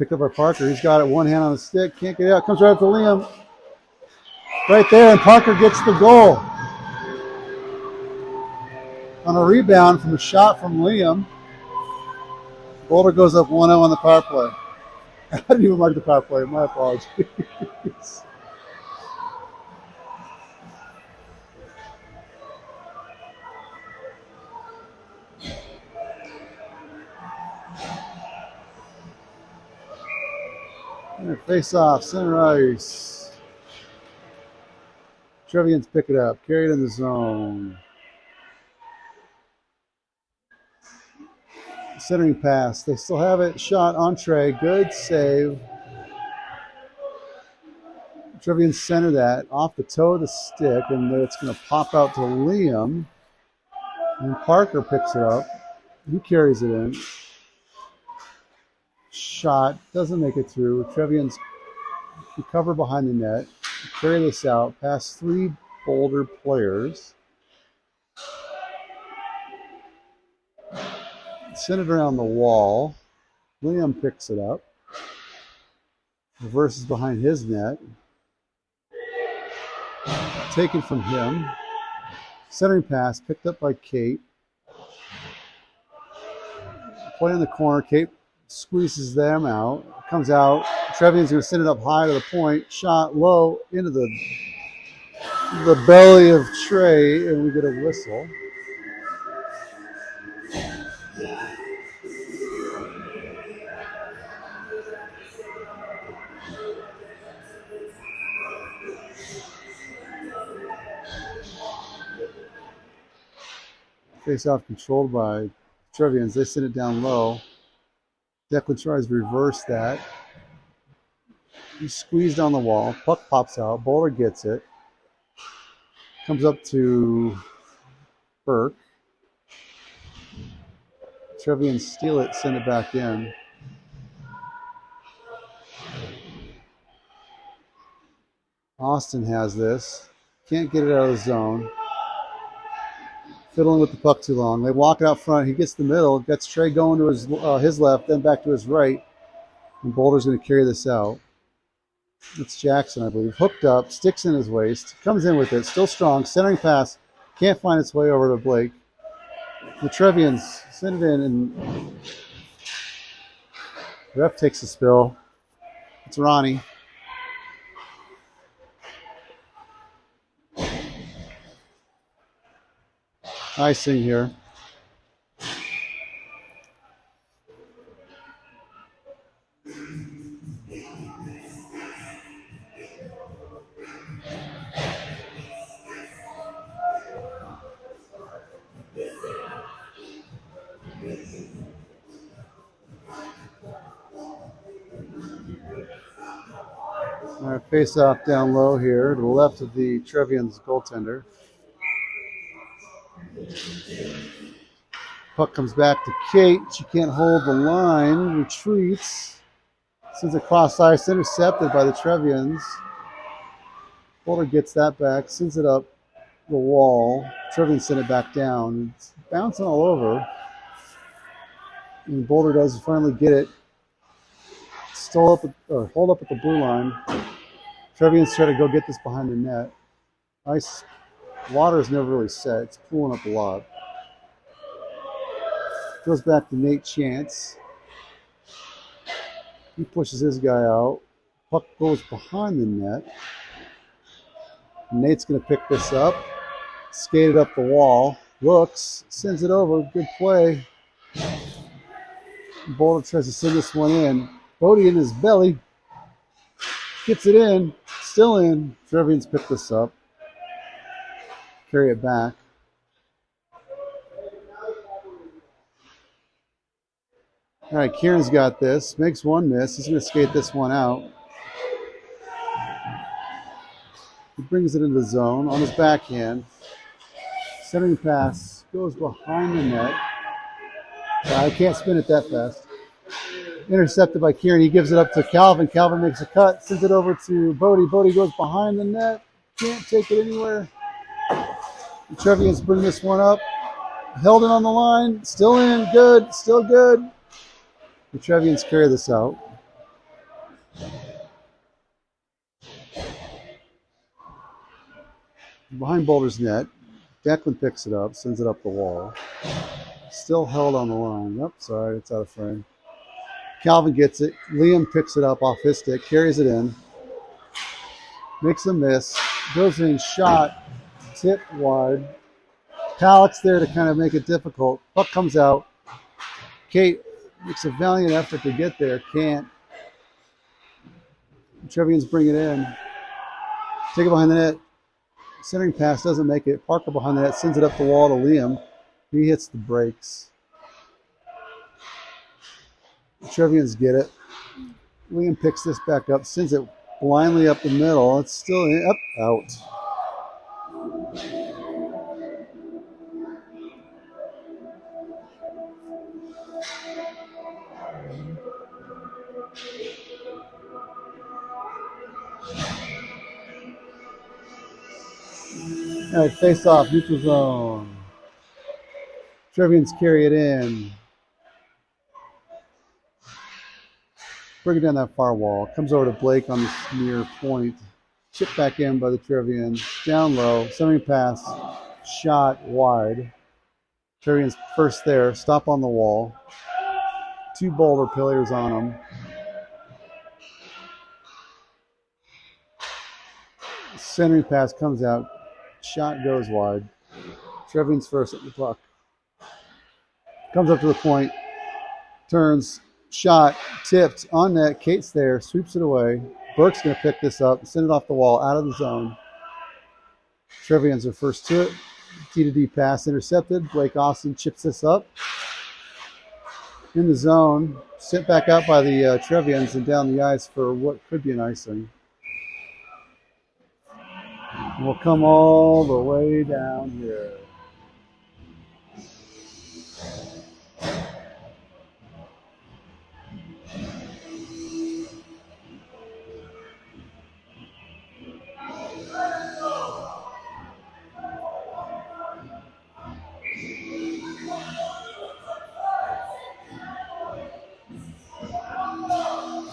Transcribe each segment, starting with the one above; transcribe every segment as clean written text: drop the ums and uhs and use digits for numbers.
Picked up by Parker. He's got it, one hand on the stick. Can't get it out. Comes right up to Liam. Right there, and Parker gets the goal. On a rebound from a shot from Liam. Boulder goes up 1-0 on the power play. I didn't even mark the power play. My apologies. Face off, center ice. Trevians pick it up, carry it in the zone. Centering pass. They still have it. Shot on Trey. Good save. Trevians center that off the toe of the stick, and it's going to pop out to Liam. And Parker picks it up. He carries it in. Shot. Doesn't make it through. Trevians recover behind the net. Carry this out past 3 Boulder players. Send it around the wall. Liam picks it up. Reverses behind his net. Taken from him. Centering pass picked up by Kate. Play in the corner. Kate squeezes them out. Comes out. Trevian's going to send it up high to the point. Shot low into the belly of Trey, and we get a whistle. Face off controlled by Trevians. They send it down low. Declan tries to reverse that. He's squeezed on the wall. Puck pops out. Boulder gets it. Comes up to Burke. Trevians steal it, send it back in. Austin has this. Can't get it out of the zone. Fiddling with the puck too long. They walk it out front. He gets the middle. Gets Trey going to his left, then back to his right. And Boulder's going to carry this out. It's Jackson, I believe. Hooked up, sticks in his waist, comes in with it, still strong, centering pass, can't find its way over to Blake. The Trevians send it in, and the ref takes a spill. It's Ronnie. Icing here. All right, face off down low here to the left of the Trevians goaltender. Puck comes back to Kate. She can't hold the line. Retreats. Sends it cross ice, intercepted by the Trevians. Boulder gets that back, sends it up the wall. Trevians send it back down. It's bouncing all over. And Boulder does finally get it. Hold up at the blue line. Trevians try to go get this behind the net. Ice water is never really set. It's pulling up a lot. Goes back to Nate Chance. He pushes his guy out. Puck goes behind the net. Nate's going to pick this up. Skate it up the wall. Looks. Sends it over. Good play. Boulder tries to send this one in. Bodie in his belly. Gets it in. Still in. Trevians pick this up. Carry it back. All right, Kieran's got this. Makes one miss. He's going to skate this one out. He brings it into the zone on his backhand. Centering pass goes behind the net. I can't spin it that fast. Intercepted by Kieran. He gives it up to Calvin. Calvin makes a cut. Sends it over to Bodie. Bodie goes behind the net. Can't take it anywhere. The Trevians bring this one up. Held it on the line. Still in. Good. Still good. The Trevians carry this out. behind Boulder's net. Declan picks it up, sends it up the wall. Still held on the line. Oops, sorry, it's out of frame. Calvin gets it. Liam picks it up off his stick, carries it in. Makes a miss. Goes in, shot, tipped wide. Palik's there to kind of make it difficult. Puck comes out. Kate makes a valiant effort to get there. Can't. Trevians bring it in. Take it behind the net. Centering pass doesn't make it. Parker behind the net sends it up the wall to Liam. He hits the brakes. The Trevians get it. Liam picks this back up, sends it blindly up the middle. It's still up, out. All right, face off, neutral zone. Trevians carry it in. Bring it down that far wall. Comes over to Blake on the near point. Chipped back in by the Trevians. Down low. Centering pass. Shot wide. Trevians first there. Stop on the wall. Two Boulder players on them. Centering pass comes out. Shot goes wide. Trevians first at the puck. Comes up to the point. Turns. Shot. Tipped. On net. Kate's there. Sweeps it away. Burke's going to pick this up. Send it off the wall. Out of the zone. Trevians are first to it. D-to-D pass intercepted. Blake Austin chips this up. In the zone. Sent back out by the Trevians and down the ice for what could be an icing. And we'll come all the way down here.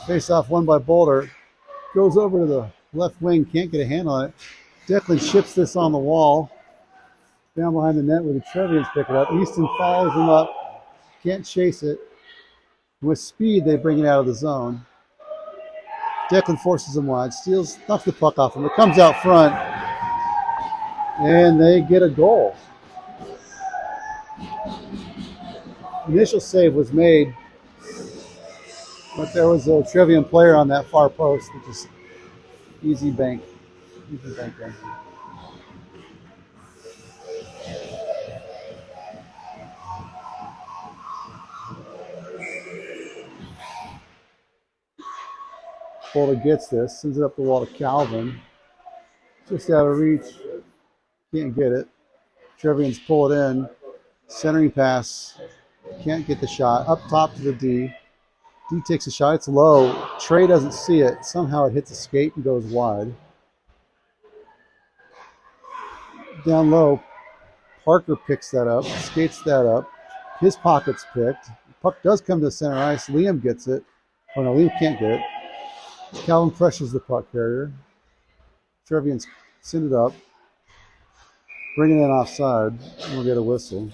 Face off won by Boulder. Goes over to the left wing. Can't get a hand on it. Declan ships this on the wall. Down behind the net where the Trevians pick it up. Easton follows him up. Can't chase it. With speed, they bring it out of the zone. Declan forces him wide. Steals, knocks the puck off him. It comes out front. And they get a goal. Initial save was made. But there was a Trevian player on that far post that just easy bank. Easy bank there. Boulder gets this, sends it up the wall to Calvin. Just out of reach. Can't get it. Trevians pull it in. Centering pass. Can't get the shot. Up top to the D. D takes a shot. It's low. Trey doesn't see it. Somehow it hits a skate and goes wide. Down low, Parker picks that up, skates that up. His pocket's picked. The puck does come to center ice. Liam gets it. Oh no, Liam can't get it. Calvin pressures the puck carrier. Trevians send it up. Bring it in offside. And we'll get a whistle.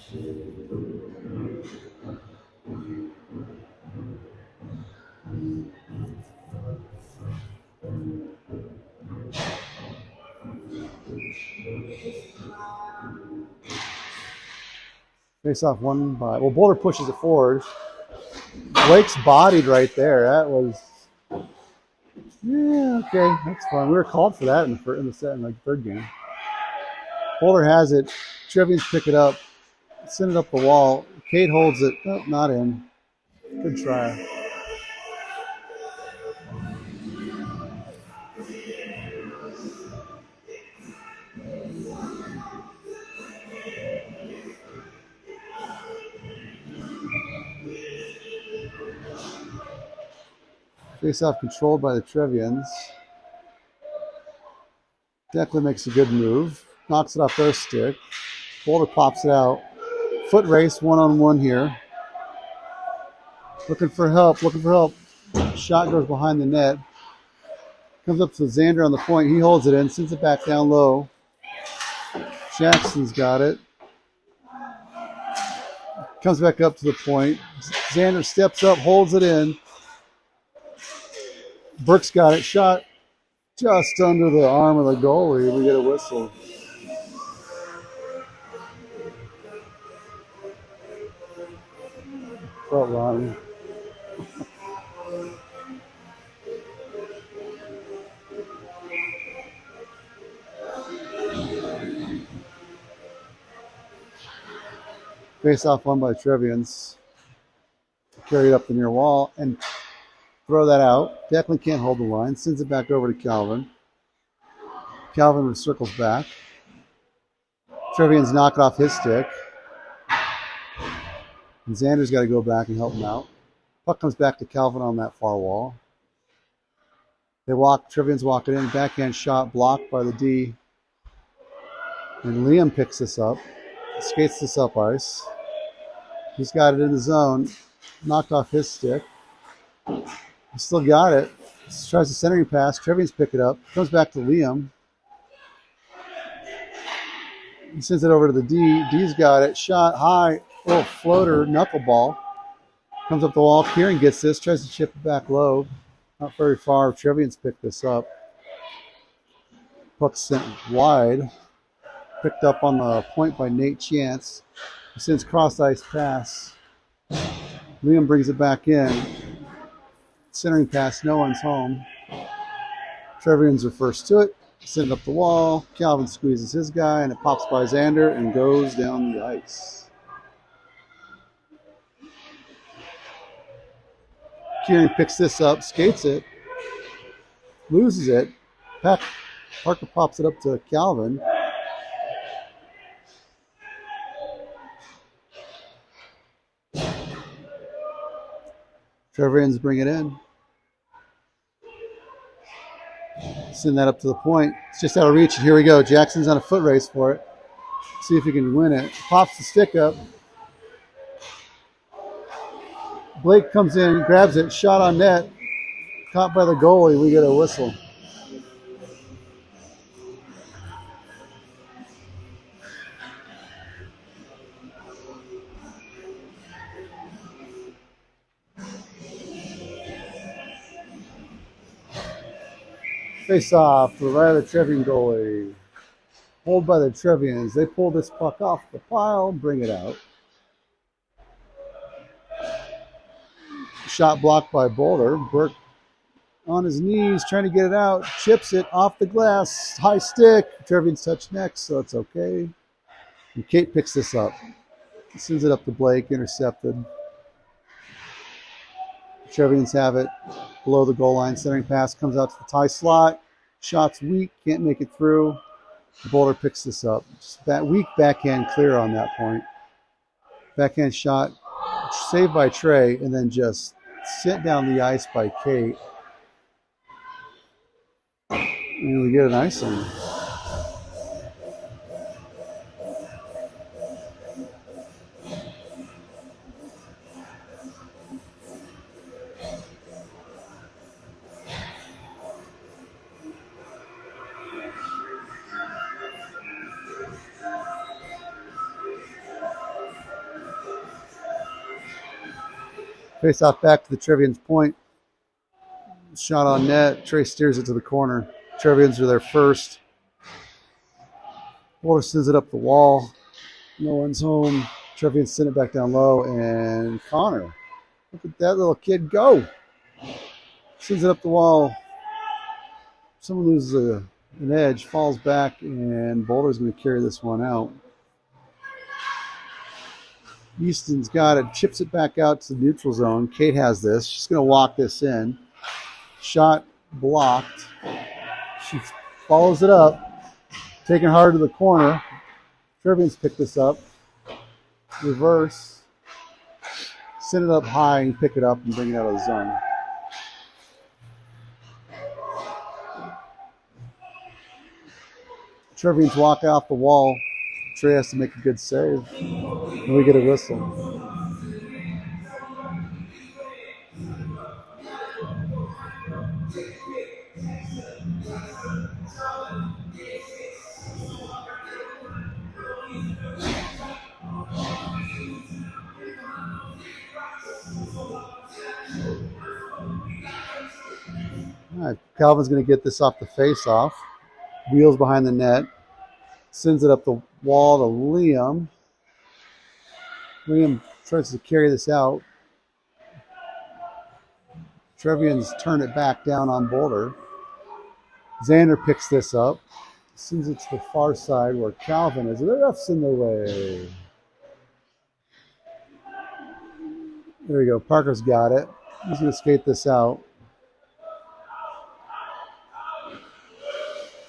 Face off won by, well, Boulder pushes it forward. Blake's bodied right there. That was, yeah, okay, that's fine. We were called for that in the third game. Boulder has it. Trevians pick it up, send it up the wall. Kate holds it. Oh, not in. Good try. Face-off controlled by the Trevians. Declan makes a good move. Knocks it off their stick. Boulder pops it out. Foot race, one-on-one here. Looking for help, Shot goes behind the net. Comes up to Xander on the point. He holds it in, sends it back down low. Jackson's got it. Comes back up to the point. Xander steps up, holds it in. Burke's got it. Shot just under the arm of the goalie. We get a whistle. Front line. Face off won by Trevians. Carry it up the near wall and throw that out. Declan can't hold the line. Sends it back over to Calvin. Calvin circles back. Trevians knock it off his stick. And Xander's got to go back and help him out. Puck comes back to Calvin on that far wall. They walk. Trevians walk it in. Backhand shot blocked by the D. And Liam picks this up. Skates this up ice. He's got it in the zone. Knocked off his stick. He still got it. Tries the centering pass. Trevians pick it up. Comes back to Liam. He sends it over to the D. D's got it. Shot high. Little floater. Knuckleball. Comes up the wall. Kieran gets this. Tries to chip it back low. Not very far. Trevians picked this up. Puck sent wide. Picked up on the point by Nate Chance. He sends cross ice pass. Liam brings it back in. Centering pass, no one's home. Trevians are first to it. Send it up the wall. Calvin squeezes his guy, and it pops by Xander and goes down the ice. Kieran picks this up, skates it, loses it. Parker pops it up to Calvin. Trevians bring it in. Send that up to the point. It's just out of reach, and here we go. Jackson's on a foot race for it. See if he can win it. Pops the stick up. Blake comes in, grabs it, shot on net. Caught by the goalie. We get a whistle. Face off to the right of the Trevian goalie. Hold by the Trevians. They pull this puck off the pile, bring it out. Shot blocked by Boulder. Burke on his knees trying to get it out. Chips it off the glass. High stick. Trevians touch next, so it's okay. And Kate picks this up. Sends it up to Blake. Intercepted. Trevians have it below the goal line. Centering pass comes out to the tie slot. Shot's weak. Can't make it through. Boulder picks this up. Just weak backhand clear on that point. Backhand shot saved by Trey, and then just sent down the ice by Kate. And we get an icing. Face off back to the Trevians point. Shot on net. Trey steers it to the corner. Trevians are there first. Boulder sends it up the wall. No one's home. Trevians send it back down low. And Connor, look at that little kid go. Sends it up the wall. Someone loses an edge, falls back, and Boulder's going to carry this one out. Easton's got it, chips it back out to the neutral zone. Kate has this. She's going to walk this in. Shot blocked. She follows it up, taking hard to the corner. Trevians pick this up. Reverse. Send it up high and pick it up and bring it out of the zone. Trevians walk off the wall. Trey has to make a good save. And we get a whistle. right, Calvin's going to get this off the face-off. Wheels behind the net. Sends it up the wall to Liam. Liam tries to carry this out. Trevians turn it back down on Boulder. Xander picks this up. Sends it to the far side where Calvin is. The ref's in the way. There we go. Parker's got it. He's going to skate this out.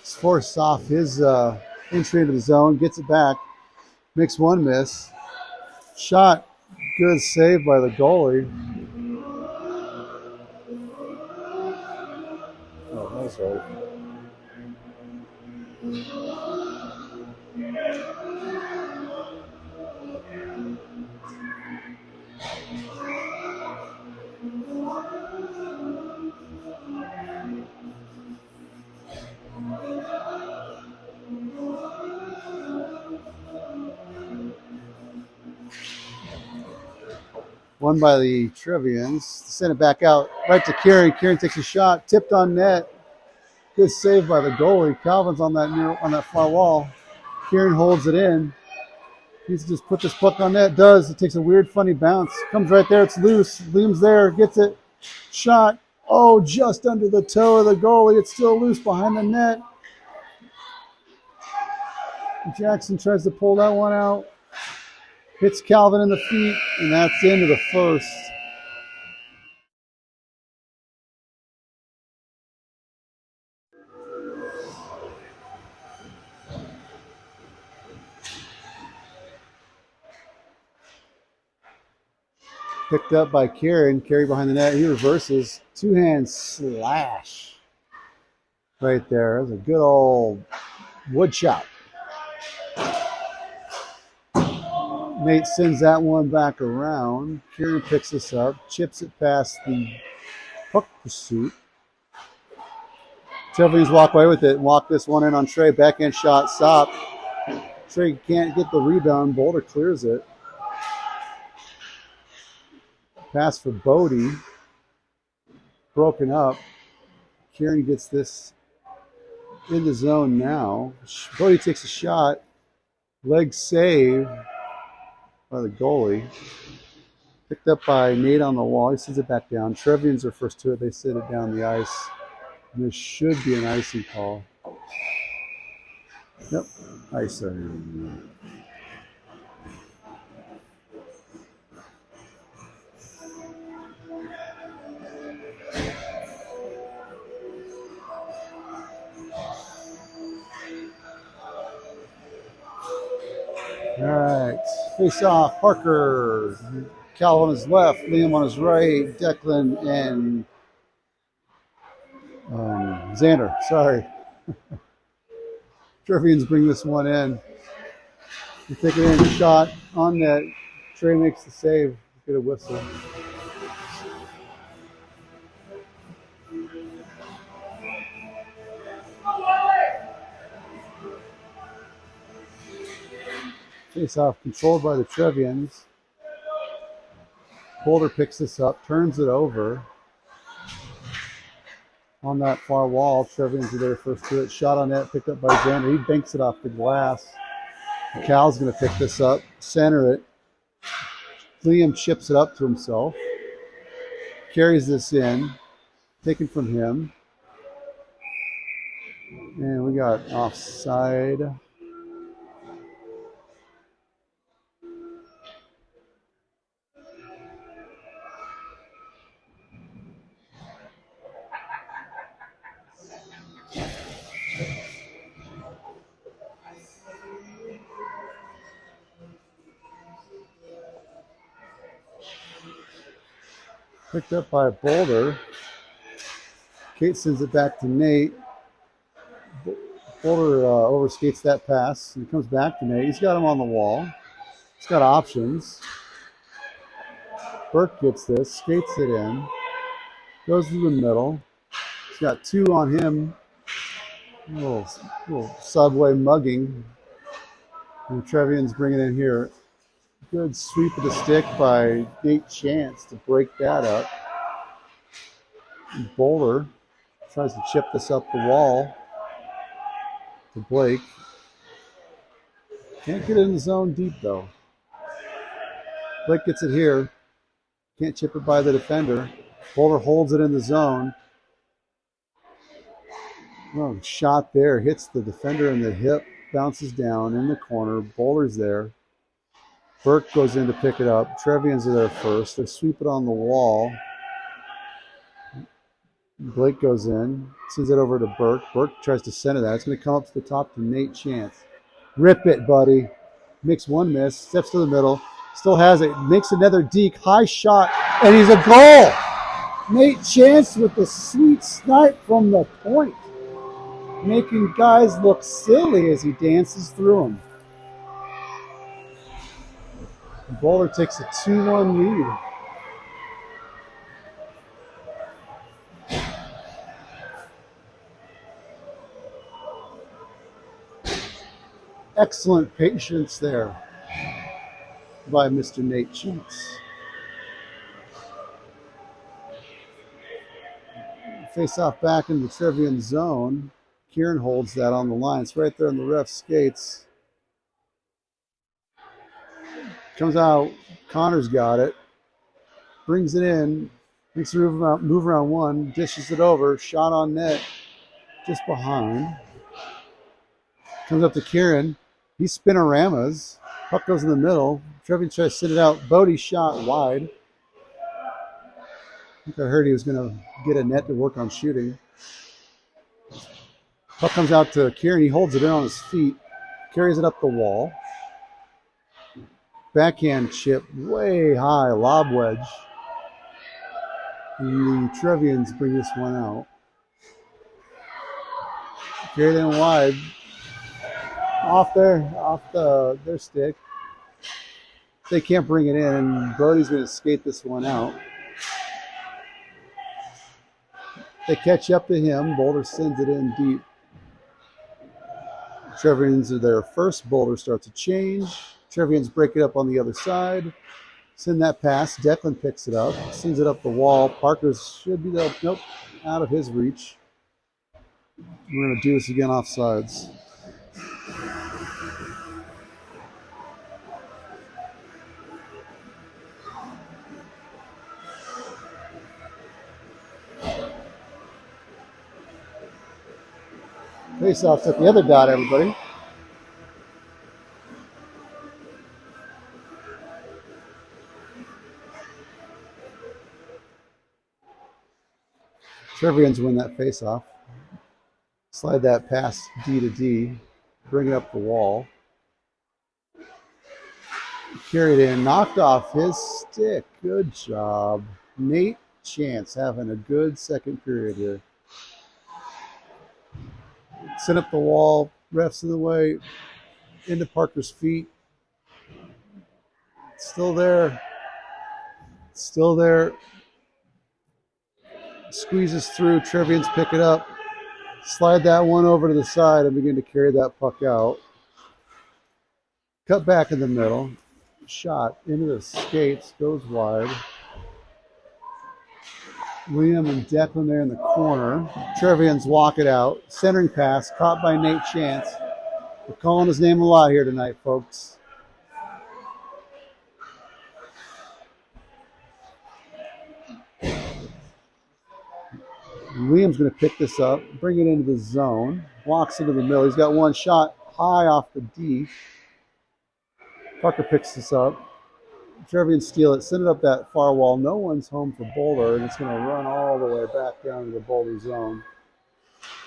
He's forced off his entry into the zone. Gets it back. Makes one miss. Shot. Good save by the goalie. Oh, that's right. Won by the Trevians. Send it back out right to Kieran. Kieran takes a shot, tipped on net. Good save by the goalie. Calvin's on that far wall. Kieran holds it in. He's just put this puck on net. Does. It takes a weird, funny bounce. Comes right there. It's loose. Liam's there. Gets it. Shot. Oh, just under the toe of the goalie. It's still loose behind the net. Jackson tries to pull that one out. Hits Calvin in the feet, and that's the end of the first. Picked up by Kieran. Carry behind the net. He reverses. Two-hand slash. Right there. That's a good old wood chop. Nate sends that one back around. Kieran picks this up, chips it past the puck pursuit. Trevians walk away with it and walk this one in on Trey. Backhand shot, stop. Trey can't get the rebound. Boulder clears it. Pass for Bodie. Broken up. Kieran gets this in the zone now. Bodie takes a shot. Leg save by the goalie. Picked up by Nate on the wall. He sends it back down. Trevians are first to it. They sit it down the ice. And there should be an icing call. Yep, icing. All right, face off. Parker, Cal on his left, Liam on his right, Declan and Xander. Sorry. Trevians bring this one in. You take it in, shot on net. Trey makes the save. Get a whistle. Face-off controlled by the Trevians. Boulder picks this up, turns it over. On that far wall, Trevians are there first to it. Shot on net, picked up by Xander. He banks it off the glass. Cal's going to pick this up, center it. Liam chips it up to himself. Carries this in, taken from him. And we got offside. Picked up by Boulder. Kate sends it back to Nate. Boulder overskates that pass, and it comes back to Nate. He's got him on the wall. He's got options. Burke gets this, skates it in, goes to the middle. He's got two on him. A little subway mugging. And Trevians bring it in here. Good sweep of the stick by Nate Chance to break that up. Boulder tries to chip this up the wall to Blake. Can't get it in the zone deep though. Blake gets it here. Can't chip it by the defender. Boulder holds it in the zone. Oh, shot there. Hits the defender in the hip. Bounces down in the corner. Boulder's there. Burke goes in to pick it up. Trevians are there first. They sweep it on the wall. Blake goes in. Sends it over to Burke. Burke tries to center that. It's going to come up to the top to Nate Chance. Rip it, buddy. Makes one miss. Steps to the middle. Still has it. Makes another deke. High shot. And he's a goal. Nate Chance with the sweet snipe from the point. Making guys look silly as he dances through them. Boulder takes a 2-1 lead. Excellent patience there by Mr. Nate Chance. Face off back in the Trevian zone. Kieran holds that on the line. It's right there on the ref's skates. Comes out. Connor's got it. Brings it in. Makes a move around one. Dishes it over. Shot on net. Just behind. Comes up to Kieran. He spinoramas. Puck goes in the middle. Trevian tries to sit it out. Bodie shot wide. I think I heard he was going to get a net to work on shooting. Puck comes out to Kieran. He holds it in on his feet. Carries it up the wall. Backhand chip way high. Lob wedge. The Trevians bring this one out. Carried in wide. Off their stick. They can't bring it in. Bodie's going to skate this one out. They catch up to him. Boulder sends it in deep. Trevians are there first. Boulder starts to change. Trevians break it up on the other side. Send that pass. Declan picks it up. Sends it up the wall. Parker should be there. Nope. Out of his reach. We're going to do this again offsides. Face-off's at the other dot, everybody. Trevians win that face-off. Slide that past D to D. Bring it up the wall. Carried in. Knocked off his stick. Good job. Nate Chance having a good second period here. Sent up the wall. Refs in the way. Into Parker's feet. Still there. Still there. Squeezes through. Trevians pick it up. Slide that one over to the side and begin to carry that puck out. Cut back in the middle. Shot into the skates. Goes wide. Liam and Declan there in the corner. Trevians walk it out. Centering pass. Caught by Nate Chance. We're calling his name a lot here tonight, folks. Liam's going to pick this up, bring it into the zone, walks into the middle. He's got one shot high off the D. Parker picks this up. Trevians steal it, send it up that far wall. No one's home for Boulder, and it's going to run all the way back down to the Boulder zone.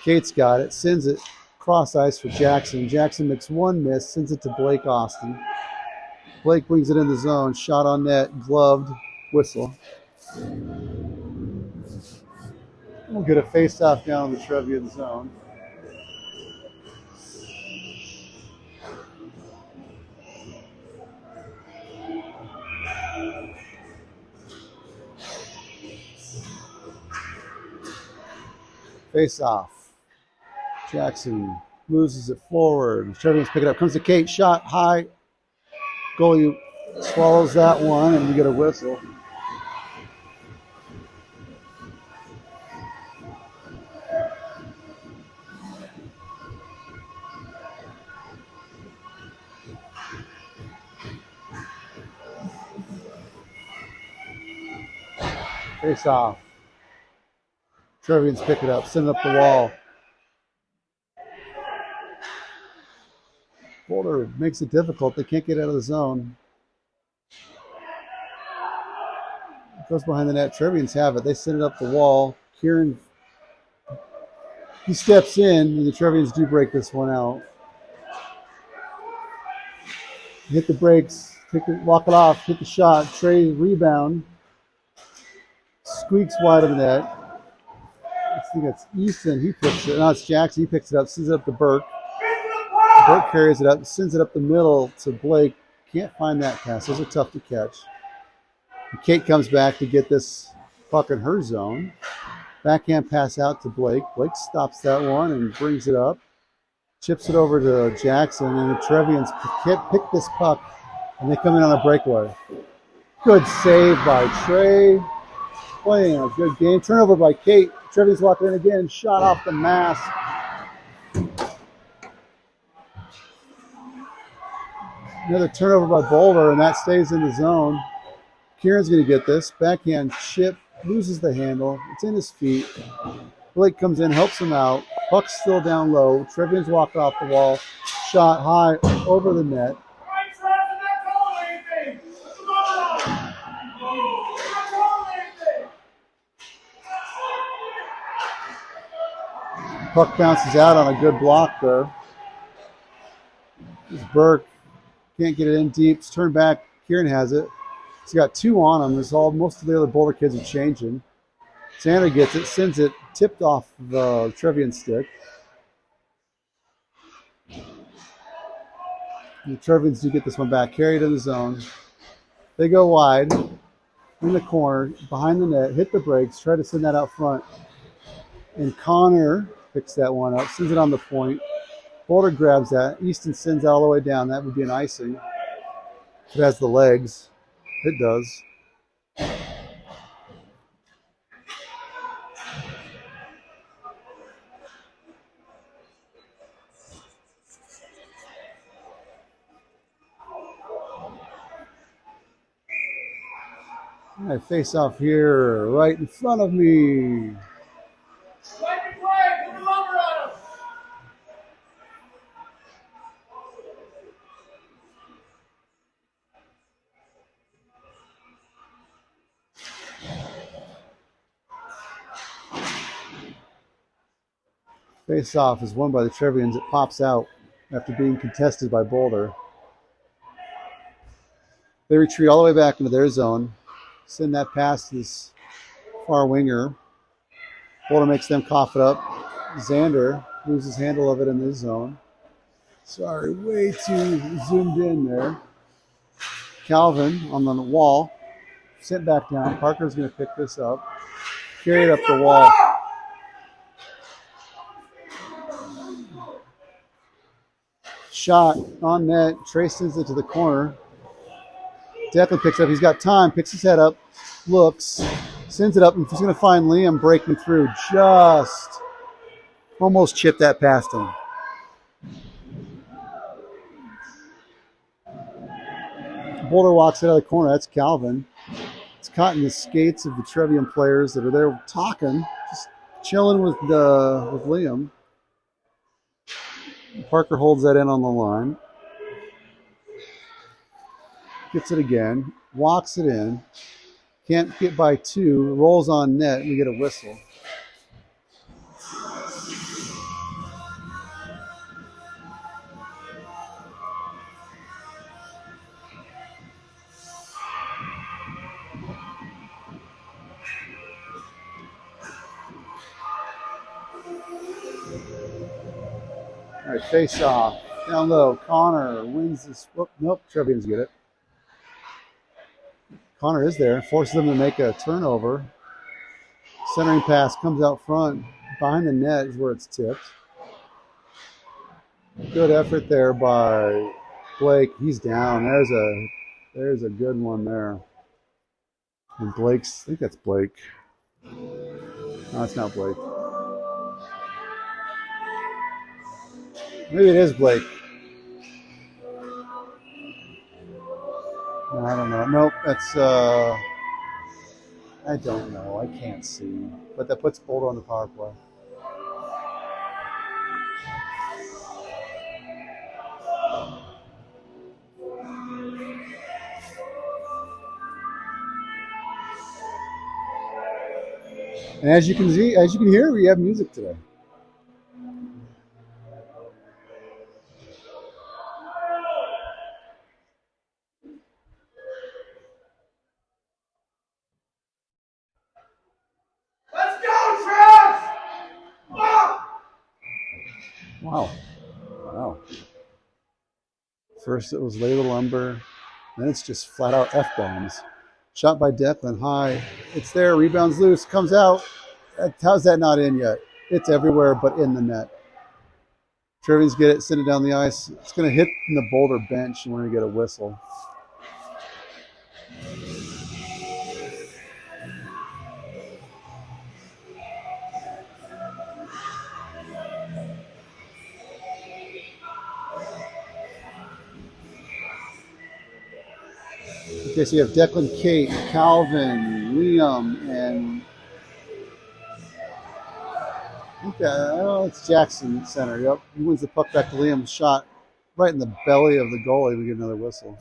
Kate's got it, sends it cross ice for Jackson. Jackson makes one miss, sends it to Blake Austin. Blake brings it in the zone, shot on net, gloved, whistle. We'll get a face-off down in the Trevian zone. Face-off. Jackson loses it forward. Trevians pick it up. Comes to Kate. Shot high. Goalie swallows that one, and we get a whistle. Face off. Trevians pick it up, send it up the wall. Boulder makes it difficult. They can't get out of the zone. It goes behind the net. Trevians have it. They send it up the wall. Kieran, he steps in, and the Trevians do break this one out. Hit the brakes, walk it off, hit the shot. Trey rebound. Squeaks wide of the net. I think it's Easton. He picks it. No, it's Jackson. He picks it up, sends it up to Burke. Burke carries it up, sends it up the middle to Blake. Can't find that pass. Those are tough to catch. And Kate comes back to get this puck in her zone. Backhand pass out to Blake. Blake stops that one and brings it up. Chips it over to Jackson, and the Trevians pick this puck, and they come in on a breakaway. Good save by Trey. Playing a good game. Turnover by Kate. Trevians walking in again. Shot off the mask. Another turnover by Boulder, and that stays in the zone. Kieran's going to get this. Backhand chip. Loses the handle. It's in his feet. Blake comes in, helps him out. Puck's still down low. Trevians walk off the wall. Shot high over the net. Puck bounces out on a good block there. This Burke can't get it in deep. It's turned back. Kieran has it. He's got two on him. Most of the other Boulder kids are changing. Sander gets it, sends it, tipped off the Trevian stick. And the Trevians do get this one back, carried in the zone. They go wide, in the corner, behind the net, hit the brakes, try to send that out front. And Connor picks that one up, sends it on the point. Boulder grabs that. Easton sends all the way down. That would be an icing. It has the legs. It does. All right, face off here, right in front of me. Face off is won by the Trevians. It pops out after being contested by Boulder. They retreat all the way back into their zone. Send that pass to this far winger. Boulder makes them cough it up. Xander loses handle of it in his zone. Sorry, way too zoomed in there. Calvin on the wall. Sent back down. Parker's going to pick this up. Carry it up the wall. Shot on net. Trey sends it to the corner. Declan picks it up. He's got time. Picks his head up. Looks. Sends it up. And he's going to find Liam breaking through. Just almost chipped that past him. Boulder walks out of the corner. That's Calvin. It's caught in the skates of the Trevian players that are there talking, just chilling with Liam. Parker holds that in on the line. Gets it again. Walks it in. Can't get by two. Rolls on net. We get a whistle. All right, face off. Down low. Connor wins this. Whoop, nope, Trevians get it. Connor is there. Forces them to make a turnover. Centering pass comes out front. Behind the net is where it's tipped. Good effort there by Blake. He's down. There's a good one there. And Blake's, I think that's Blake. No, it's not Blake. Maybe it is Blake. No, I don't know. Nope, that's I don't know. I can't see. But that puts Boulder on the power play. And as you can see, as you can hear, we have music today. Let's go, Trev! Wow. Wow. First it was lay the lumber, then it's just flat out F-bombs. Shot by Declan, high. It's there, rebounds loose, comes out. How's that not in yet? It's everywhere but in the net. Trevians get it, send it down the ice. It's going to hit the Boulder bench, and we're going to get a whistle. Okay, so you have Declan, Kate, Calvin, Liam, and it's Jackson at center. Yep, he wins the puck back to Liam. Shot right in the belly of the goalie. We get another whistle.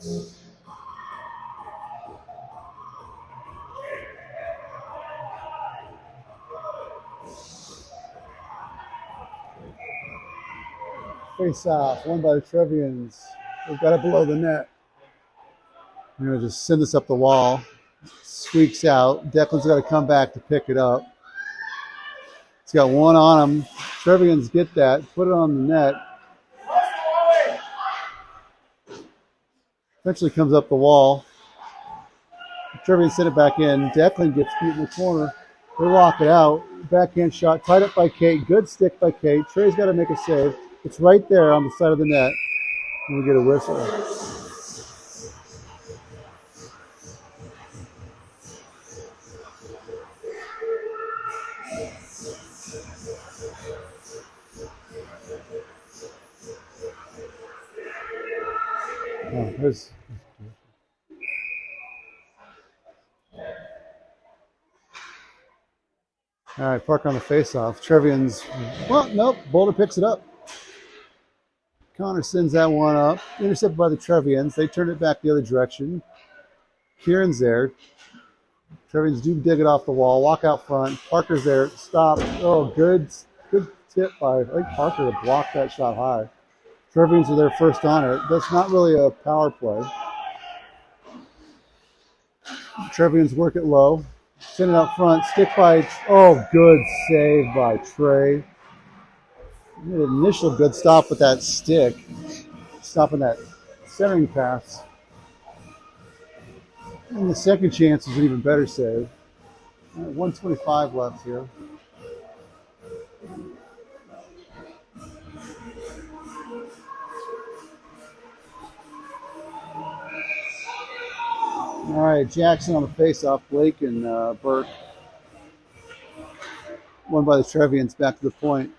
Face off, won by the Trevians. They've got it below the net. I'm going to just send this up the wall. Squeaks out. Declan's got to come back to pick it up. He's got one on him. Trevians get that, put it on the net. Eventually comes up the wall. Trevians send it back in. Declan gets beat in the corner. They lock it out. Backhand shot, tied up by Kate. Good stick by Kate. Trey's got to make a save. It's right there on the side of the net. And we get a whistle. Oh, there's... All right, Park on the face-off. Trevians, well, nope, Boulder picks it up. Connor sends that one up. Intercepted by the Trevians. They turn it back the other direction. Kieran's there. Trevians do dig it off the wall. Walk out front. Parker's there. Stop. Oh, good tip by, I think, Parker to block that shot high. Trevians are there first on it. That's not really a power play. Trevians work it low. Send it out front. Stick by, oh, good save by Trey. An initial good stop with that stick. Stopping that centering pass. And the second chance is an even better save. 1:25 left here. All right, Jackson on the face-off. Blake and Burke. Won by the Trevians back to the point.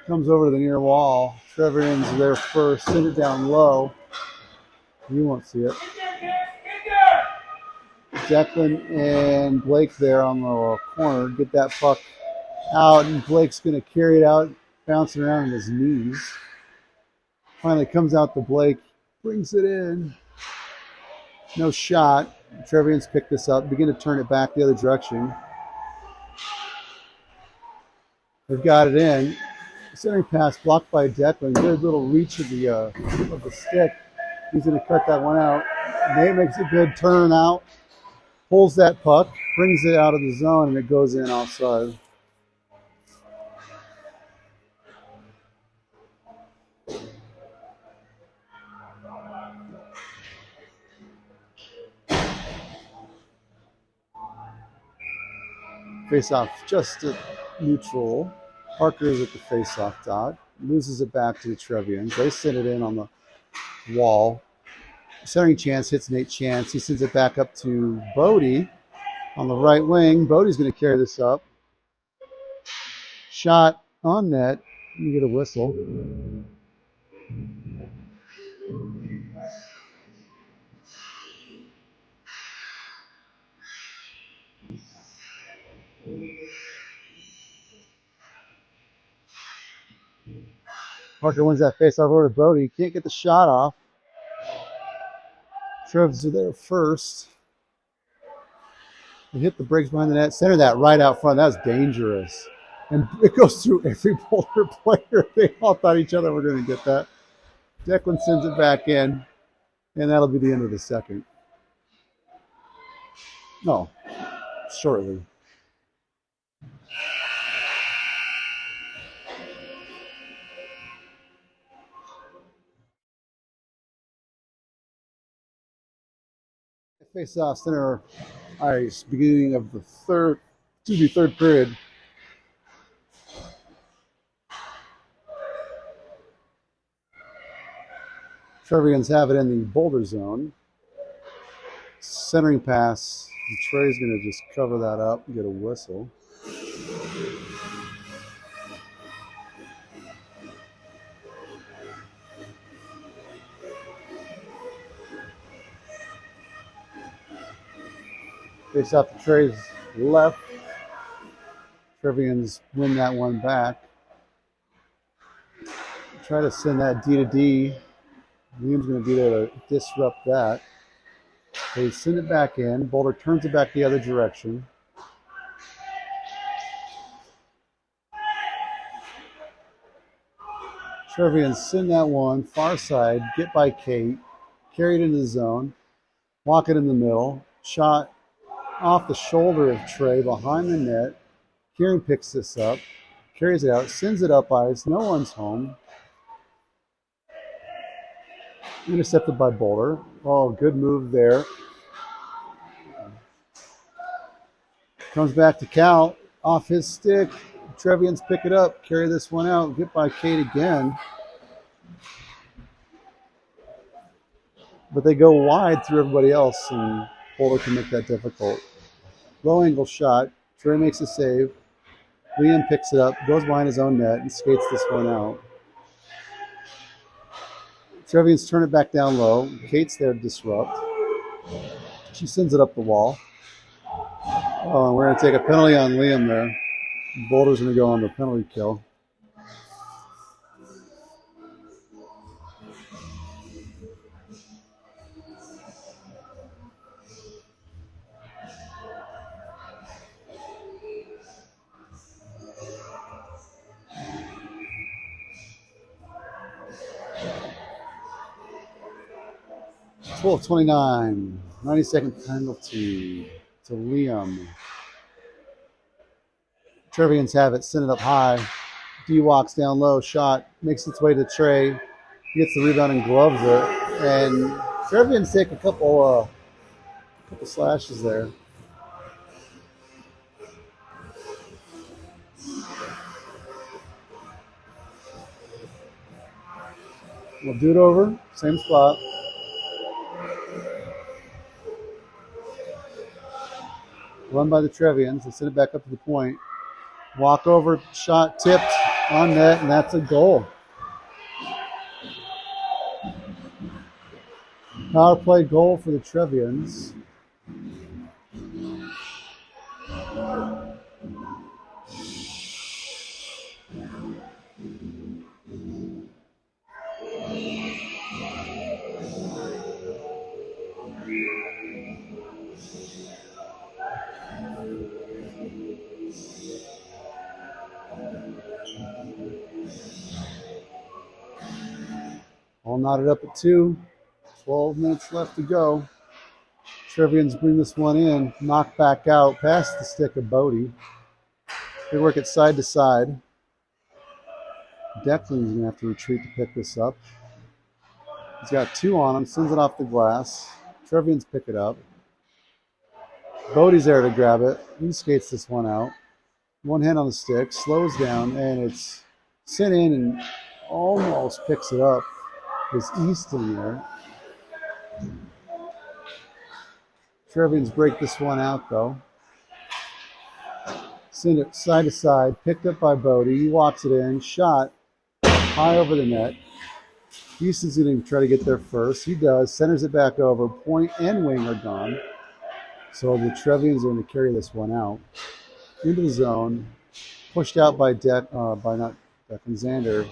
Comes over to the near wall. Trevians are there first. Send it down low. You won't see it. Declan and Blake there on the corner. Get that puck out, and Blake's going to carry it out, bouncing around on his knees. Finally comes out to Blake. Brings it in. No shot. Trevians pick this up. Begin to turn it back the other direction. They've got it in. Centering pass blocked by Declan. Good little reach of the stick. He's going to cut that one out. Nate makes a good turn out. Pulls that puck. Brings it out of the zone, and it goes in offside. Face-off just at neutral. Parker is at the face-off dot. Loses it back to the Trevians. They send it in on the wall. Centering chance hits Nate Chance. He sends it back up to Bodie on the right wing. Bodie's going to carry this up. Shot on net. You get a whistle. Parker wins that face off over to Bodie. He can't get the shot off. Trevs are there first. They hit the brakes behind the net. Center that right out front. That's dangerous. And it goes through every Boulder player. They all thought each other were going to get that. Declan sends it back in. And that'll be the end of the second. No, shortly. Face off center ice, beginning of the third period. Trevians have it in the Boulder zone. Centering pass. And Trey's going to just cover that up and get a whistle. Face off to Trey's left. Trevians win that one back. Try to send that D to D. Liam's going to be there to disrupt that. They send it back in. Boulder turns it back the other direction. Trevians send that one far side. Get by Kate. Carry it into the zone. Walk it in the middle. Shot off the shoulder of Trey behind the net. Kieran picks this up. Carries it out. Sends it up ice. No one's home. Intercepted by Boulder. Oh, good move there. Comes back to Cal. Off his stick. Trevians pick it up. Carry this one out. Get by Kate again. But they go wide through everybody else, and Boulder can make that difficult. Low angle shot. Trey makes a save. Liam picks it up, goes behind his own net, and skates this one out. Trevians turn it back down low. Kate's there to disrupt. She sends it up the wall. Oh, and we're going to take a penalty on Liam there. Boulder's going to go on the penalty kill. .12:29, 90-second penalty to Liam. Trevians have it, send it up high. D walks down low, shot, makes its way to Trey. He gets the rebound and gloves it. And Trevians take a couple slashes there. We'll do it over, same spot. Run by the Trevians. They send it back up to the point. Walk over, shot tipped on net, and that's a goal. Power play goal for the Trevians. All knotted up at 2. 12 minutes left to go. Trevians bring this one in. Knocked back out past the stick of Bodie. They work it side to side. Declan's going to have to retreat to pick this up. He's got 2 on him. Sends it off the glass. Trevians pick it up. Bodie's there to grab it. He skates this one out. One hand on the stick. Slows down. And it's sent in and almost picks it up. Is Easton there. Trevians break this one out, though. Send it side to side. Picked up by Bodie. He walks it in. Shot high over the net. Easton's going to try to get there first. He does. Centers it back over. Point and wing are gone. So the Trevians are going to carry this one out. into the zone, pushed out by not Declan Xander.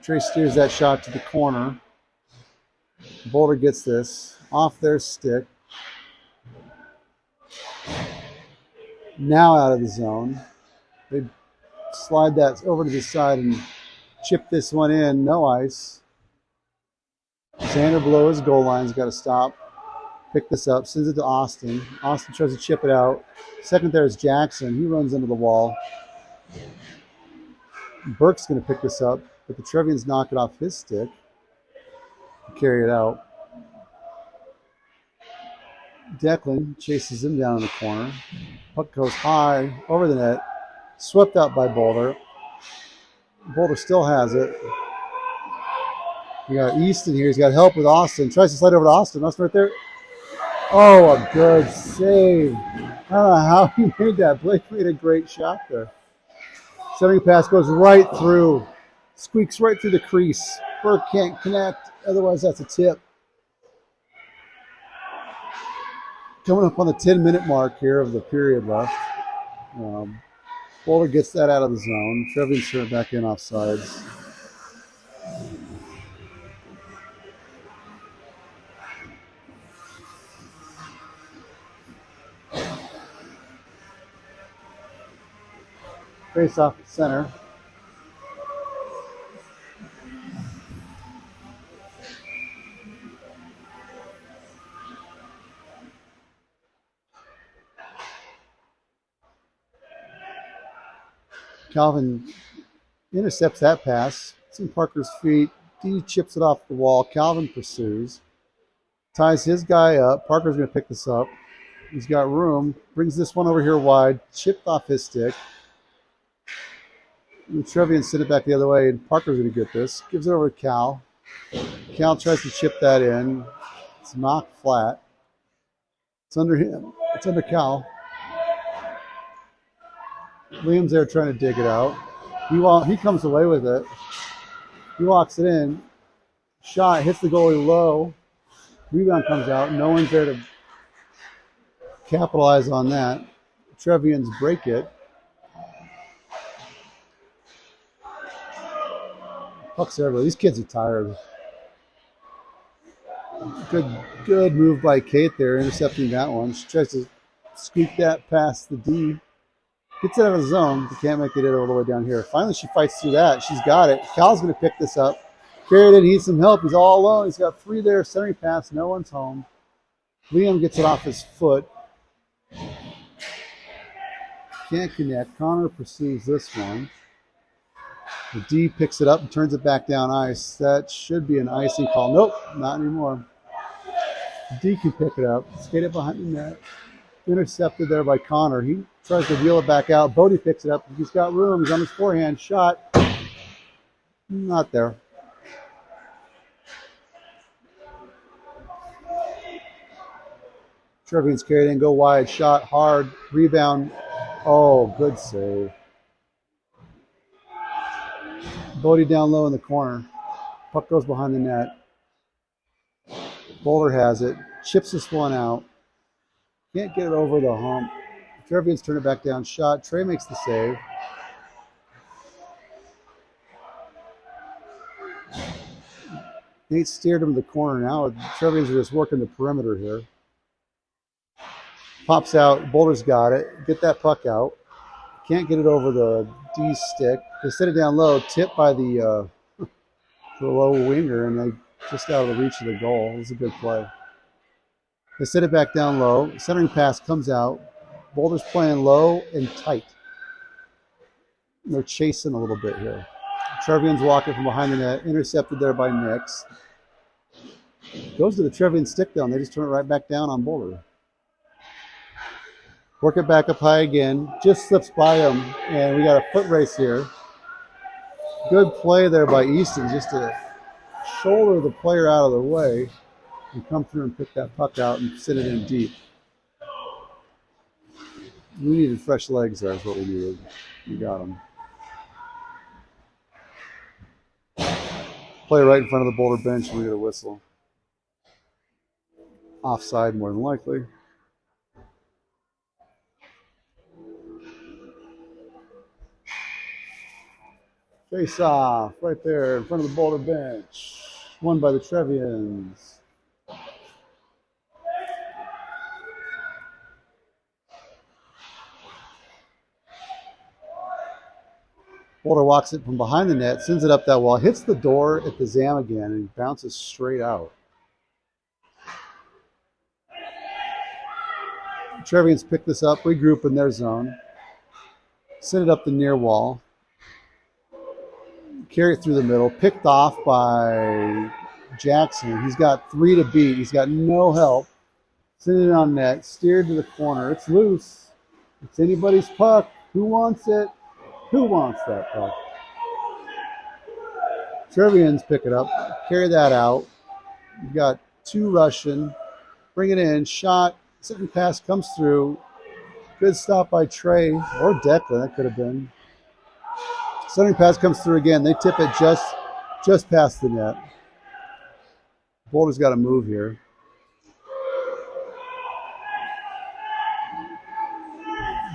Trey steers that shot to the corner. Boulder gets this off their stick. Now out of the zone. They slide that over to the side and chip this one in. No ice. Xander below his goal line's got to stop. Pick this up, sends it to Austin. Austin tries to chip it out. Second there is Jackson. He runs into the wall. Burke's going to pick this up, but the Trevians knock it off his stick. Carry it out. Declan chases him down in the corner. Puck goes high over the net. Swept out by Boulder. Boulder still has it. We got Easton here. He's got help with Austin. Tries to slide over to Austin. Austin right there. Oh, a good save. I don't know how he made that. Blake made a great shot there. Centering pass goes right through. Squeaks right through the crease. Burke can't connect. Otherwise, that's a tip. Coming up on the 10-minute mark here of the period left. Boulder gets that out of the zone. Trevians turn it back in offsides. Face off at center. Calvin intercepts that pass. It's in Parker's feet. D chips it off the wall. Calvin pursues. Ties his guy up. Parker's going to pick this up. He's got room. Brings this one over here wide. Chipped off his stick. And Trevians send it back the other way, and Parker's going to get this. Gives it over to Cal. Cal tries to chip that in. It's knocked flat. It's under him. It's under Cal. Liam's there trying to dig it out. He comes away with it. He walks it in. Shot hits the goalie low. Rebound comes out. No one's there to capitalize on that. Trevians break it. Puck's everywhere. These kids are tired. Good move by Kate there, intercepting that one. She tries to scoop that past the D. Gets it out of the zone. But can't make it all the way down here. Finally, she fights through that. She's got it. Cal's going to pick this up. Carried it. He needs some help. He's all alone. He's got three there. Centering pass. No one's home. Liam gets it off his foot. Can't connect. Connor pursues this one. The D picks it up and turns it back down ice. That should be an icing call. Nope, not anymore. D can pick it up. Skate it behind the net. Intercepted there by Connor. He tries to wheel it back out. Bodie picks it up. He's got room. He's on his forehand. Shot. Not there. Trevians carried in. Go wide. Shot hard. Rebound. Oh, good save. Bodie down low in the corner. Puck goes behind the net. Boulder has it. Chips this one out. Can't get it over the hump. Trevians turn it back down. Shot. Trey makes the save. Nate steered him to the corner now. Trevians are just working the perimeter here. Pops out. Boulder's got it. Get that puck out. Can't get it over the D stick. They set it down low. Tipped by the low winger, and they just out of the reach of the goal. It was a good play. They set it back down low. Centering pass comes out. Boulder's playing low and tight. They're chasing a little bit here. Trevians walking from behind the net. Intercepted there by Nix. Goes to the Trevian stick down. They just turn it right back down on Boulder. Work it back up high again. Just slips by him, and we got a foot race here. Good play there by Easton, just to shoulder the player out of the way and come through and pick that puck out and send it in deep. We needed fresh legs there is what we needed. We got them. Play right in front of the Boulder bench, and we get a whistle. Offside more than likely. Face off right there in front of the Boulder bench. Won by the Trevians. Boulder walks it from behind the net, sends it up that wall, hits the door at the Zam again, and bounces straight out. Trevians pick this up, regroup in their zone, send it up the near wall, carry it through the middle, picked off by Jackson. He's got 3 to beat. He's got no help. Send it on net, steered to the corner. It's loose. It's anybody's puck. Who wants it? Who wants that puck? Trevians pick it up, carry that out. You've got 2 Russian. Bring it in, shot. Second pass comes through. Good stop by Trey or Declan. That could have been. Second pass comes through again. They tip it just past the net. Boulder's got to move here.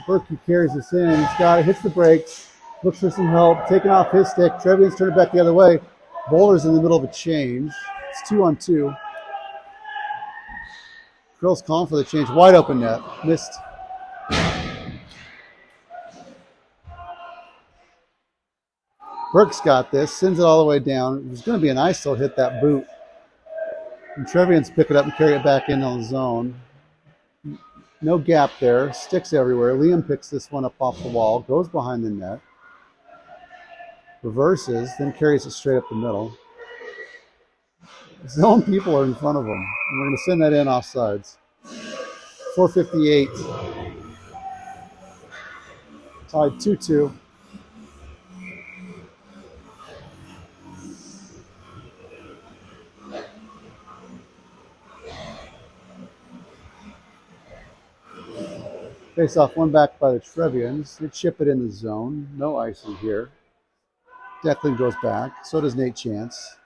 Berkey carries this in. He's got it. Hits the brakes. Looks for some help. Taking off his stick. Trevians turn it back the other way. Boulder's in the middle of a change. It's 2-on-2. Krill's calling for the change. Wide open net. Missed. Burke's got this. Sends it all the way down. It was going to be an ISO hit that boot. And Trevians pick it up and carry it back in on the zone. No gap there. Sticks everywhere. Liam picks this one up off the wall. Goes behind the net. Reverses. Then carries it straight up the middle. Zone people are in front of him. And we're going to send that in offsides. 4:58. Tied 2-2. Face off one back by the Trevians. They chip it in the zone. No icing here. Declan goes back. So does Nate Chance.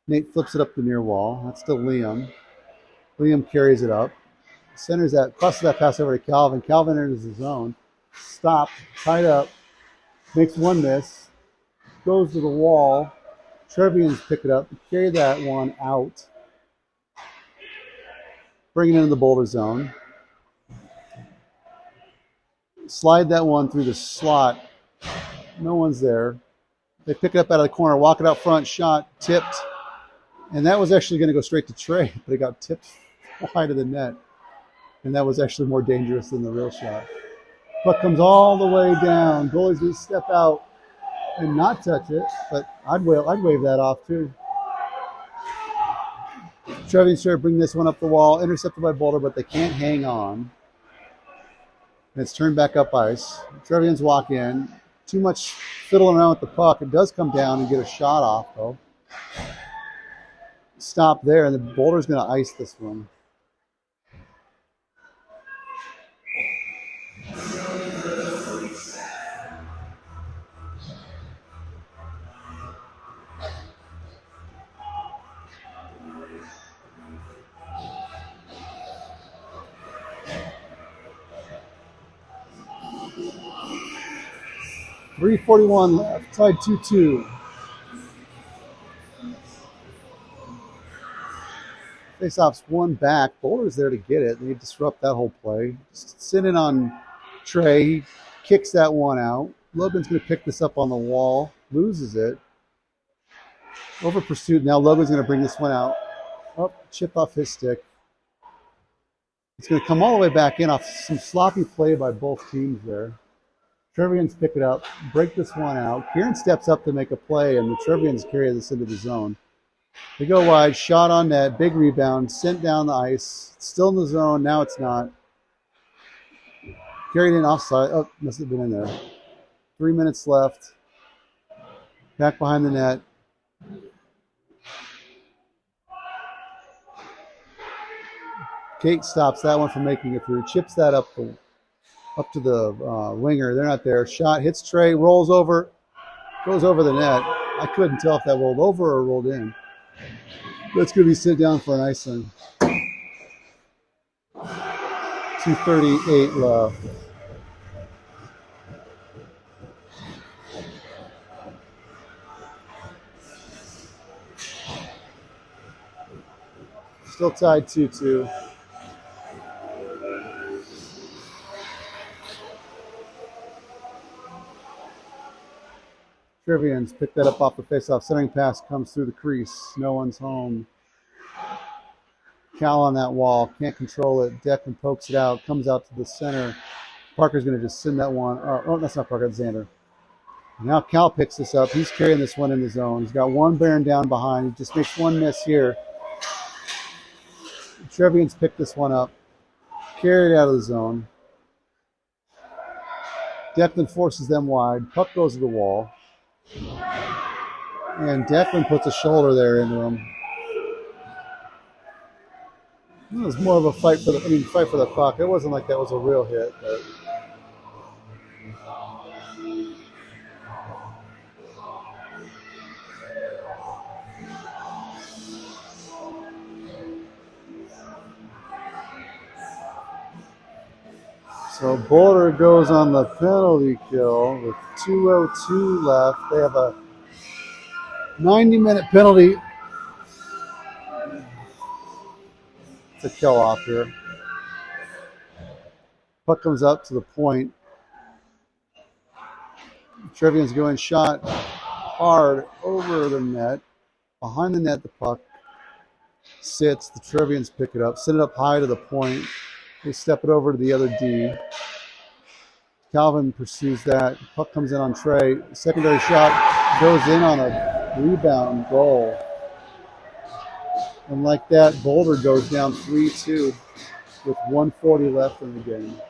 Nate flips it up the near wall. That's still Liam. Liam carries it up. Centers that, crosses that pass over to Calvin. Calvin enters the zone. Stopped, tied up. Makes one miss. Goes to the wall. Trevians pick it up. Carry that one out. Bring it into the Boulder zone. Slide that one through the slot. No one's there. They pick it up out of the corner, walk it out front, shot, tipped. And that was actually going to go straight to Trey, but it got tipped wide of the net. And that was actually more dangerous than the real shot. Puck comes all the way down. Goalie's going to step out and not touch it, but I'd wave that off too. Trevians try to bring this one up the wall, intercepted by Boulder, but they can't hang on. And it's turned back up ice. Trevians walk in. Too much fiddling around with the puck. It does come down and get a shot off, though. Stop there, and the Boulder's going to ice this one. .341 left, tied 2-2. Faceoff's one back. Boulder's there to get it. They disrupt that whole play. Sit in on Trey. He kicks that one out. Logan's going to pick this up on the wall. Loses it. Over pursuit. Now Logan's going to bring this one out. Oh, chip off his stick. It's going to come all the way back in off some sloppy play by both teams there. Trevians pick it up, break this one out. Kieran steps up to make a play, and the Trevians carry this into the zone. They go wide, shot on net, big rebound, sent down the ice. It's still in the zone, now it's not. Carried in offside. Oh, must have been in there. 3 minutes left. Back behind the net. Kate stops that one from making it through, chips that up to the winger. They're not there. Shot hits Trey, rolls over, goes over the net. I couldn't tell if that rolled over or rolled in. That's going to be sit down for an icing. 2:38 left. Still tied 2-2. Trevians pick that up off the faceoff. Centering pass comes through the crease. No one's home. Cal on that wall. Can't control it. Declan pokes it out. Comes out to the center. Parker's going to just send that one. Oh, that's not Parker. That's Xander. Now Cal picks this up. He's carrying this one in the zone. He's got one bearing down behind. He just makes one miss here. Trevians pick this one up. Carry it out of the zone. Declan forces them wide. Puck goes to the wall. And Declan puts a shoulder there into him. It was more of a fight for the puck. It wasn't like that was a real hit, but so Boulder goes on the penalty kill with 2:02 left. They have a 90-minute penalty to kill off here. Puck comes up to the point. Trevians going shot hard over the net. Behind the net, the puck sits. The Trevians pick it up, send it up high to the point. They step it over to the other D. Calvin pursues that. Puck comes in on Trey. Secondary shot goes in on a rebound goal. And like that, Boulder goes down 3-2 with 1:40 left in the game.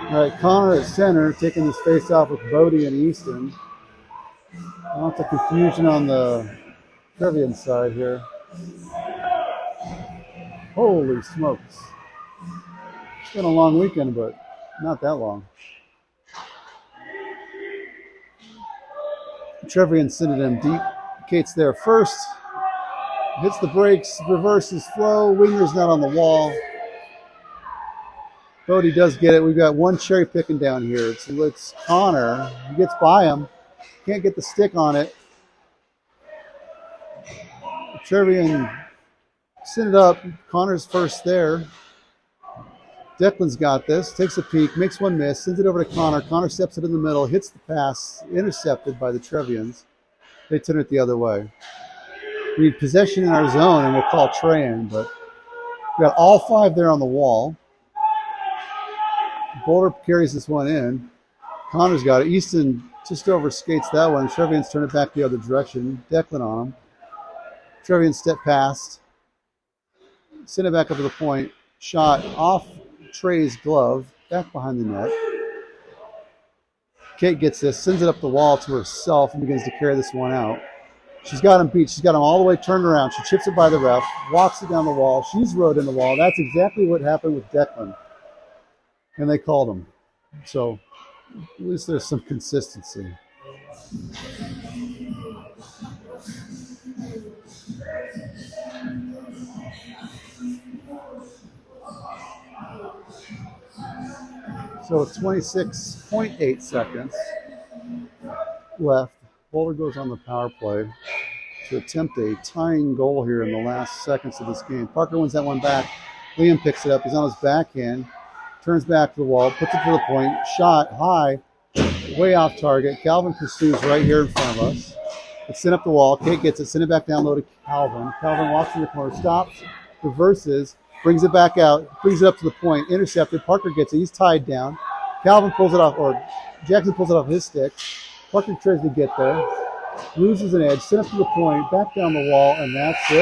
All right, Connor at center, taking this face off with Bodie and Easton. Lots of confusion on the Trevian side here. Holy smokes. It's been a long weekend, but not that long. Trevian sent it in deep. Kate's there first. Hits the brakes, reverses flow. Winger's not on the wall. Bodie does get it. We've got one cherry picking down here. It's Connor. He gets by him. Can't get the stick on it. Trevian sent it up. Connor's first there. Declan's got this. Takes a peek. Makes one miss. Sends it over to Connor. Connor steps it in the middle. Hits the pass. Intercepted by the Trevians. They turn it the other way. We need possession in our zone, and we'll call Trey in. But we got all five there on the wall. Boulder carries this one in. Connor's got it. Easton just over skates that one. Trevians turn it back the other direction. Declan on him. Trevians step past. Send it back up to the point. Shot off Trey's glove. Back behind the net. Kate gets this. Sends it up the wall to herself and begins to carry this one out. She's got him beat. She's got him all the way turned around. She chips it by the ref. Walks it down the wall. She's rode in the wall. That's exactly what happened with Declan. And they called him. So at least there's some consistency. So 26.8 seconds left. Boulder goes on the power play to attempt a tying goal here in the last seconds of this game. Parker wins that one back. Liam picks it up. He's on his backhand. Turns back to the wall. Puts it to the point. Shot high. Way off target. Calvin pursues right here in front of us. It's sent up the wall. Kate gets it. Send it back down low to Calvin. Calvin walks in the corner. Stops. Reverses. Brings it back out. Brings it up to the point. Intercepted. Parker gets it. He's tied down. Calvin pulls it off, or Jackson pulls it off his stick. Parker tries to get there. Loses an edge. Sent up to the point. Back down the wall. And that's it.